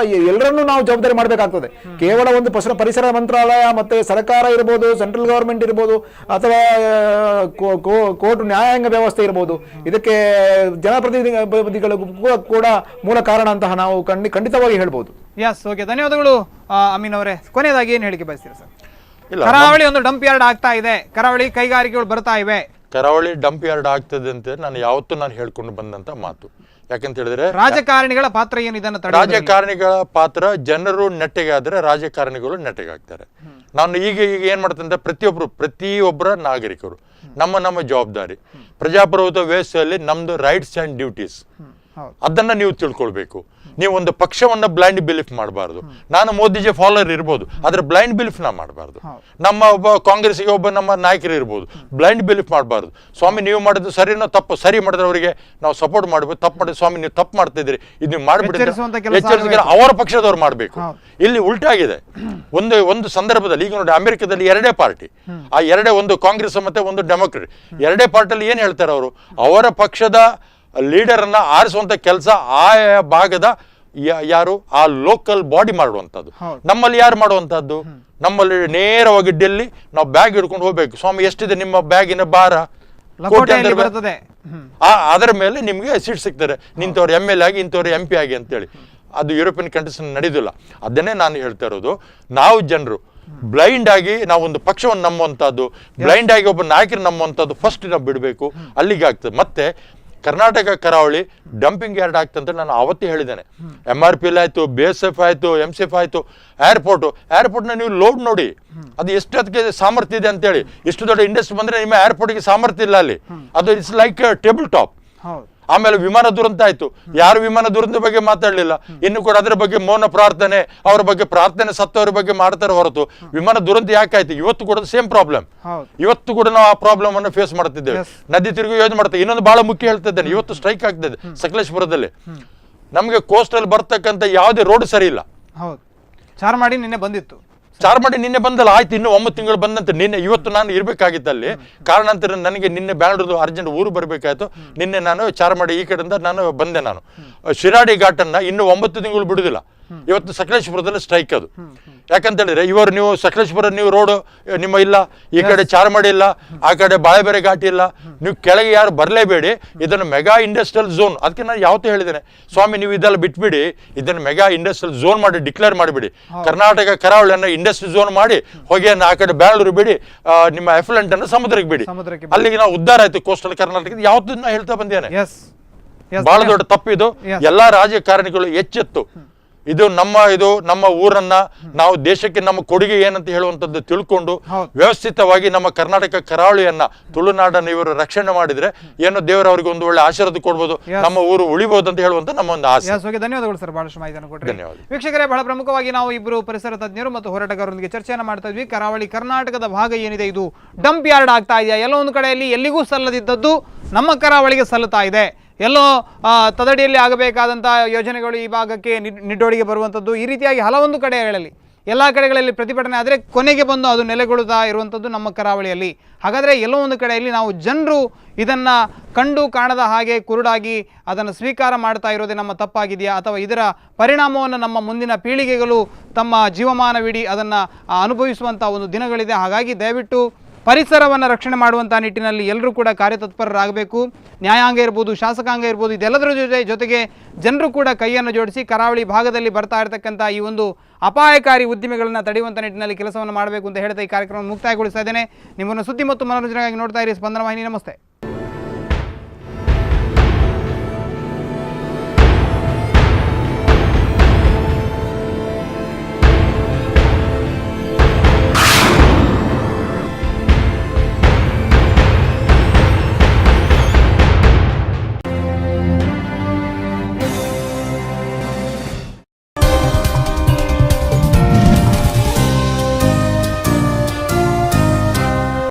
ಎಲ್ಲರನ್ನೂ ನಾವು ಜವಾಬ್ದಾರಿ ಮಾಡಬೇಕಾಗ್ತದೆ. ಕೇವಲ ಒಂದು ಪರಿಸರ ಮಂತ್ರಾಲಯ ಮತ್ತೆ ಸರ್ಕಾರ ಇರ್ಬೋದು, ಸೆಂಟ್ರಲ್ ಗವರ್ಮೆಂಟ್ ಇರ್ಬೋದು, ಅಥವಾ ಕೋರ್ಟ್ ನ್ಯಾಯಾಂಗ ವ್ಯವಸ್ಥೆ ಇರ್ಬೋದು, ಇದಕ್ಕೆ ಜನಪ್ರತಿನಿಧಿಗಳು ಕೂಡ ಮೂಲ ಕಾರಣ ಅಂತ ನಾವು ಖಂಡಿತವಾಗಿ ಹೇಳ್ಬೋದು. ಎಸ್, ಓಕೆ, ಧನ್ಯವಾದಗಳು ಅಮೀನ್ ಅವರೇ. ಕೊನೆಯದಾಗಿ ಏನು ಹೇಳಿಕೆ ಬಯಸ್ತೀರಾ ಸರ್? ಕರಾವಳಿ ಒಂದು ಡಂಪ್ ಯಾರ್ಡ್ ಆಗ್ತಾ ಇದೆ, ಕರಾವಳಿ ಕೈಗಾರಿಕೆಗಳು ಬರ್ತಾ ಇವೆ, ಕರಾವಳಿ ಡಂಪ್ ಯಾರ್ಡ್ ಆಗ್ತದೆ ಅಂತ ನಾನು ಹೇಳ್ಕೊಂಡು ಬಂದಂತ ಮಾತು. ಯಾಕಂತ ಹೇಳಿದ್ರೆ ರಾಜಕಾರಣಿಗಳ ಪಾತ್ರ ಏನು ಇದನ್ನ? ರಾಜಕಾರಣಿಗಳ ಪಾತ್ರ, ಜನರು ನೆಟ್ಟಗೆ ಆದ್ರೆ ರಾಜಕಾರಣಿಗಳು ನೆಟ್ಟಗೆ ಆಗ್ತಾರೆ. ನಾನು ಈಗ ಏನ್ ಮಾಡ್ತಂದ್ರೆ ಪ್ರತಿಯೊಬ್ಬರ ನಾಗರಿಕರು ನಮ್ಮ ಜವಾಬ್ದಾರಿ, ಪ್ರಜಾಪ್ರಭುತ್ವ ವ್ಯವಸ್ಥೆಯಲ್ಲಿ ನಮ್ದು ರೈಟ್ಸ್ ಅಂಡ್ ಡ್ಯೂಟೀಸ್ ಅದನ್ನ ನೀವು ತಿಳ್ಕೊಳ್ಬೇಕು. ನೀವು ಒಂದು ಪಕ್ಷವನ್ನ ಬ್ಲೈಂಡ್ ಬಿಲೀಫ್ ಮಾಡಬಾರ್ದು. ನಾನು ಮೋದಿಜಿ ಫಾಲೋವರ್ ಇರ್ಬೋದು, ಆದ್ರೆ ಬ್ಲೈಂಡ್ ಬಿಲೀಫ್ ನಾ ಮಾಡಬಾರ್ದು. ನಮ್ಮ ಒಬ್ಬ ಕಾಂಗ್ರೆಸ್ಗೆ ಒಬ್ಬ ನಮ್ಮ ನಾಯಕರು ಇರ್ಬೋದು, ಬ್ಲೈಂಡ್ ಬಿಲೀಫ್ ಮಾಡಬಾರ್ದು. ಸ್ವಾಮಿ ನೀವು ಮಾಡಿದ್ದು ಸರಿನೋ ತಪ್ಪು, ಸರಿ ಮಾಡಿದ್ರೆ ಅವರಿಗೆ ನಾವು ಸಪೋರ್ಟ್ ಮಾಡ್ಬೇಕು, ತಪ್ಪು ಮಾಡಿದ್ರೆ ಸ್ವಾಮಿ ನೀವು ತಪ್ಪು ಮಾಡ್ತಾ ಇದ್ರಿ, ಇದು ನೀವು ಮಾಡ್ಬಿಟ್ಟಿದ್ರೆ ಎಚ್ಚರಿಕೆ ಅವರ ಪಕ್ಷದವ್ರು ಮಾಡಬೇಕು. ಇಲ್ಲಿ ಉಲ್ಟಾಗಿದೆ. ಒಂದು ಸಂದರ್ಭದಲ್ಲಿ ಈಗ ನೋಡಿ, ಅಮೆರಿಕದಲ್ಲಿ 2 ಪಾರ್ಟಿ, ಆ ಒಂದು ಕಾಂಗ್ರೆಸ್ ಮತ್ತೆ ಒಂದು ಡೆಮೊಕ್ರೆಟ್, 2 ಪಾರ್ಟಿಯಲ್ಲಿ ಏನ್ ಹೇಳ್ತಾರೆ ಅವರು, ಅವರ ಪಕ್ಷದ ಲೀಡರ್ ಅನ್ನ ಆರಿಸುವಂತ ಕೆಲಸ ಆ ಭಾಗದ ಯಾರು ಆ ಲೋಕಲ್ ಬಾಡಿ ಮಾಡುವಂತದ್ದು. ನಮ್ಮಲ್ಲಿ ಯಾರು ಮಾಡುವಂತದ್ದು? ನಮ್ಮಲ್ಲಿ ನೇರವಾಗಿ ಡೆಲ್ಲಿ ನಾವು ಬ್ಯಾಗ್ ಹಿಡ್ಕೊಂಡು ಹೋಗ್ಬೇಕು. ಸ್ವಾಮಿ ಎಷ್ಟಿದೆ ನಿಮ್ಮ ಬ್ಯಾಗಿನ ಭಾರ, ಅದರ ಮೇಲೆ ನಿಮ್ಗೆ ಸೀಟ್ ಸಿಗ್ತಾರೆ, ನಿಂತವ್ರು MLA ಆಗಿ ಇಂಥವ್ರು MP ಆಗಿ ಅಂತೇಳಿ. ಅದು ಯುರೋಪಿಯನ್ ಕಂಟ್ರೀಸ್ ನಡೆದಿಲ್ಲ. ಅದನ್ನೇ ನಾನು ಹೇಳ್ತಾ ಇರೋದು, ನಾವು ಜನರು ಬ್ಲೈಂಡ್ ಆಗಿ ನಾವು ಒಂದು ಪಕ್ಷವನ್ನು ನಂಬುವಂತದ್ದು, ಬ್ಲೈಂಡ್ ಆಗಿ ಒಬ್ಬ ನಾಯಕರು ನಂಬುವಂತದ್ದು ಫಸ್ಟ್ ನಾವು ಬಿಡಬೇಕು. ಅಲ್ಲಿಗೆ ಆಗ್ತದೆ. ಮತ್ತೆ ಕರ್ನಾಟಕ ಕರಾವಳಿ ಡಂಪಿಂಗ್ ಯಾರ್ಡ್ ಆಗ್ತಂತ ನಾನು ಅವತ್ತೇ ಹೇಳಿದ್ದೇನೆ. MRP ಆಯ್ತು, BSF ಆಯ್ತು, MCF ಆಯ್ತು, ಏರ್ಪೋರ್ಟ್ನ ನೀವು ಲೋಡ್ ನೋಡಿ, ಅದು ಎಷ್ಟು ಅದಕ್ಕೆ ಸಾಮರ್ಥ್ಯ ಇದೆ ಅಂತೇಳಿ. ಇಷ್ಟು ದೊಡ್ಡ ಇಂಡಸ್ಟ್ರಿ ಬಂದ್ರೆ ನಿಮ್ಮ ಏರ್ಪೋರ್ಟ್ಗೆ ಸಾಮರ್ಥ್ಯ ಇಲ್ಲ ಅಲ್ಲಿ, ಅದು ಇಟ್ಸ್ ಲೈಕ್ ಟೇಬಲ್ ಟಾಪ್. ಆಮೇಲೆ ವಿಮಾನ ದುರಂತ ಆಯ್ತು, ಯಾರು ವಿಮಾನ ದುರಂತ ಬಗ್ಗೆ ಮಾತಾಡ್ಲಿಲ್ಲ. ಇನ್ನು ಕೂಡ ಅದರ ಬಗ್ಗೆ ಮೌನ ಪ್ರಾರ್ಥನೆ, ಅವರ ಬಗ್ಗೆ ಪ್ರಾರ್ಥನೆ ಸತ್ತವರ ಬಗ್ಗೆ ಮಾಡ್ತಾರೆ ಹೊರತು ವಿಮಾನ ದುರಂತ ಯಾಕಾಯ್ತು? ಇವತ್ತು ಕೂಡ ಸೇಮ್ ಪ್ರಾಬ್ಲಮ್, ಇವತ್ತು ಕೂಡ ನಾವು ಆ ಪ್ರಾಬ್ಲಮ್ ಅನ್ನು ಫೇಸ್ ಮಾಡ್ತಿದ್ದೇವೆ. ನದಿ ತಿರುಗಿ ಯೋಜನೆ ಮಾಡ್ತೇವೆ. ಇನ್ನೊಂದು ಬಹಳ ಮುಖ್ಯ ಹೇಳ್ತಿದ್ದೇನೆ, ಇವತ್ತು ಸ್ಟ್ರೈಕ್ ಆಗ್ತದೆ ಸಕಲೇಶ್ಪುರದಲ್ಲಿ. ನಮಗೆ ಕೋಸ್ಟಲ್ ಬರ್ತಕ್ಕಂಥ ಯಾವುದೇ ರೋಡ್ ಸರಿ ಇಲ್ಲ. ಚಾರ್ಮಾಡಿ ನಿನ್ನೆ ಬಂದಿತ್ತು, ಚಾರ್ಮಾಡಿ ನಿನ್ನೆ ಬಂದಲ್ಲ, ಆಯ್ತು ಇನ್ನು 9 ತಿಂಗಳು ಬಂದಂತೆ. ನಿನ್ನೆ ಇವತ್ತು ನಾನು ಇರ್ಬೇಕಾಗಿತ್ತಲ್ಲಿ, ಕಾರಣಾಂತರ ನನಗೆ ನಿನ್ನೆ ಬ್ಯಾಂಗ್ಳೂರು ಅರ್ಜೆಂಟ್ ಊರು ಬರಬೇಕಾಯ್ತು. ನಿನ್ನೆ ನಾನು ಚಾರ್ಮಾಡಿ ಈ ಕಡೆಯಿಂದ ನಾನು ಬಂದೆ. ನಾನು ಶಿರಾಡಿ ಘಾಟನ್ನ ಇನ್ನು 9 ತಿಂಗಳು ಬಿಡುದಿಲ್ಲ. ಇವತ್ತು ಸಕಲೇಶ್ಪುರದಲ್ಲಿ ಸ್ಟ್ರೈಕ್ ಅದು. ಯಾಕಂತ ಹೇಳಿದ್ರೆ ಇವರು ನೀವು ಸಕಲೇಶ್ಪುರ ನೀವು ರೋಡ್ ನಿಮ್ಮ ಇಲ್ಲ, ಈ ಕಡೆ ಚಾರ್ಮಾಡಿ ಇಲ್ಲ, ಆ ಕಡೆ ಬಾಳೆಬೇರೆ ಘಾಟಿ ಇಲ್ಲ, ನೀವು ಕೆಳಗೆ ಯಾರು ಬರಲೇಬೇಡಿ, ಇದನ್ನು ಮೆಗಾ ಇಂಡಸ್ಟ್ರಿಯಲ್ ಝೋನ್. ಅದಕ್ಕೆ ನಾನು ಯಾವತ್ತೂ ಹೇಳಿದ್ದೇನೆ, ಸ್ವಾಮಿ ನೀವು ಇದೆಲ್ಲ ಬಿಟ್ಬಿಡಿ, ಇದನ್ನು ಮೆಗಾ ಇಂಡಸ್ಟ್ರಿಯಲ್ ಝೋನ್ ಮಾಡಿ ಡಿಕ್ಲೇರ್ ಮಾಡಿಬಿಡಿ. ಕರ್ನಾಟಕ ಕರಾವಳಿಯನ್ನು ಇಂಡಸ್ಟ್ರಿ ಝೋನ್ ಮಾಡಿ ಹೊಗೆಯನ್ನು ಆ ಕಡೆ ಬ್ಯಾಂಗ್ಳೂರು ಬಿಡಿ, ನಿಮ್ಮ ಎಫ್ಲೆಂಟ್ ಅನ್ನು ಸಮುದ್ರಕ್ಕೆ ಬಿಡಿ. ಅಲ್ಲಿಗೆ ನಾವು ಉದ್ಧಾರ ಆಯ್ತು ಕೋಸ್ಟಲ್ ಕರ್ನಾಟಕ. ಯಾವತ್ತೂ ಹೇಳ್ತಾ ಬಂದೇನೆ, ಬಹಳ ದೊಡ್ಡ ತಪ್ಪಿದು. ಎಲ್ಲಾ ರಾಜಕಾರಣಿಗಳು ಎಚ್ಚೆತ್ತು ಇದು ನಮ್ಮ ಊರನ್ನ ನಾವು ದೇಶಕ್ಕೆ ನಮ್ಮ ಕೊಡುಗೆ ಏನಂತ ಹೇಳುವಂತದ್ದು ತಿಳ್ಕೊಂಡು ವ್ಯವಸ್ಥಿತವಾಗಿ ನಮ್ಮ ಕರ್ನಾಟಕ ಕರಾವಳಿಯನ್ನ ತುಳುನಾಡನ್ನು ಇವರು ರಕ್ಷಣೆ ಮಾಡಿದ್ರೆ ಏನೋ ದೇವರು ಅವರಿಗೆ ಒಂದು ಒಳ್ಳೆ ಆಶೀರ್ವಾದ ಕೊಡ್ಬೋದು, ನಮ್ಮ ಊರು ಉಳಿಬಹುದು ಅಂತ ಹೇಳುವಂತ ನಮ್ಮ ಒಂದು ಆಸೆ. ಧನ್ಯವಾದಗಳು ಸರ್, ಬಹಳಷ್ಟು ಮಾಹಿತಿಯನ್ನು ಕೊಟ್ಟರೆ. ವೀಕ್ಷಕರೇ, ಬಹಳ ಪ್ರಮುಖವಾಗಿ ನಾವು ಇಬ್ಬರು ಪರಿಸರ ತಜ್ಞರು ಮತ್ತು ಹೋರಾಟಗಾರರೊಂದಿಗೆ ಚರ್ಚೆಯನ್ನು ಮಾಡ್ತಾ ಇದ್ವಿ. ಕರಾವಳಿ ಕರ್ನಾಟಕದ ಭಾಗ ಏನಿದೆ ಇದು ಡಂಪ್ ಯಾರ್ಡ್ ಆಗ್ತಾ ಇದೆಯಾ? ಎಲ್ಲೋ ಒಂದು ಕಡೆಯಲ್ಲಿ ಎಲ್ಲಿಗೂ ಸಲ್ಲದಿದ್ದದ್ದು ನಮ್ಮ ಕರಾವಳಿಗೆ ಸಲ್ಲುತ್ತಾ ಇದೆ. ಎಲ್ಲೋ ತದಡಿಯಲ್ಲಿ ಆಗಬೇಕಾದಂಥ ಯೋಜನೆಗಳು ಈ ಭಾಗಕ್ಕೆ ನಿಡ್ಡೋಡಿಗೆ ಬರುವಂಥದ್ದು, ಈ ರೀತಿಯಾಗಿ ಹಲವೊಂದು ಕಡೆಗಳಲ್ಲಿ ಎಲ್ಲ ಕಡೆಗಳಲ್ಲಿ ಪ್ರತಿಭಟನೆ ಆದರೆ ಕೊನೆಗೆ ಬಂದು ಅದು ನೆಲೆಗೊಳ್ಳುತ್ತಾ ಇರುವಂಥದ್ದು ನಮ್ಮ ಕರಾವಳಿಯಲ್ಲಿ. ಹಾಗಾದರೆ ಎಲ್ಲೋ ಒಂದು ಕಡೆಯಲ್ಲಿ ನಾವು ಜನರು ಇದನ್ನು ಕಂಡು ಕಾಣದ ಹಾಗೆ ಕುರುಡಾಗಿ ಅದನ್ನು ಸ್ವೀಕಾರ ಮಾಡ್ತಾ ಇರೋದೇ ನಮ್ಮ ತಪ್ಪಾಗಿದೆಯಾ, ಅಥವಾ ಇದರ ಪರಿಣಾಮವನ್ನು ನಮ್ಮ ಮುಂದಿನ ಪೀಳಿಗೆಗಳು ತಮ್ಮ ಜೀವಮಾನವಿಡೀ ಅದನ್ನು ಅನುಭವಿಸುವಂಥ ಒಂದು ದಿನಗಳಿದೆ. ಹಾಗಾಗಿ ದಯವಿಟ್ಟು ಪರಿಸರವನ್ನು ರಕ್ಷಣೆ ಮಾಡುವಂಥ ನಿಟ್ಟಿನಲ್ಲಿ ಎಲ್ಲರೂ ಕೂಡ ಕಾರ್ಯತತ್ಪರರಾಗಬೇಕು. ನ್ಯಾಯಾಂಗ ಇರ್ಬೋದು, ಶಾಸಕಾಂಗ ಇರ್ಬೋದು, ಇದೆಲ್ಲದರ ಜೊತೆಗೆ ಜನರು ಕೂಡ ಕೈಯನ್ನು ಜೋಡಿಸಿ ಕರಾವಳಿ ಭಾಗದಲ್ಲಿ ಬರ್ತಾ ಇರತಕ್ಕಂಥ ಈ ಒಂದು ಅಪಾಯಕಾರಿ ಉದ್ದಿಮೆಗಳನ್ನು ತಡೆಯುವಂಥ ನಿಟ್ಟಿನಲ್ಲಿ ಕೆಲಸವನ್ನು ಮಾಡಬೇಕು ಅಂತ ಹೇಳ್ತಾ ಈ ಕಾರ್ಯಕ್ರಮ ಮುಕ್ತಾಯಗೊಳಿಸ್ತಾ ಇದ್ದೇನೆ. ನಿಮ್ಮನ್ನು ಸುದ್ದಿ ಮತ್ತು ಮನೋರಂಜನೆಗಾಗಿ ನೋಡ್ತಾ ಇರಿ ಸ್ಪಂದನ ವಾಹಿನಿ. ನಮಸ್ತೆ.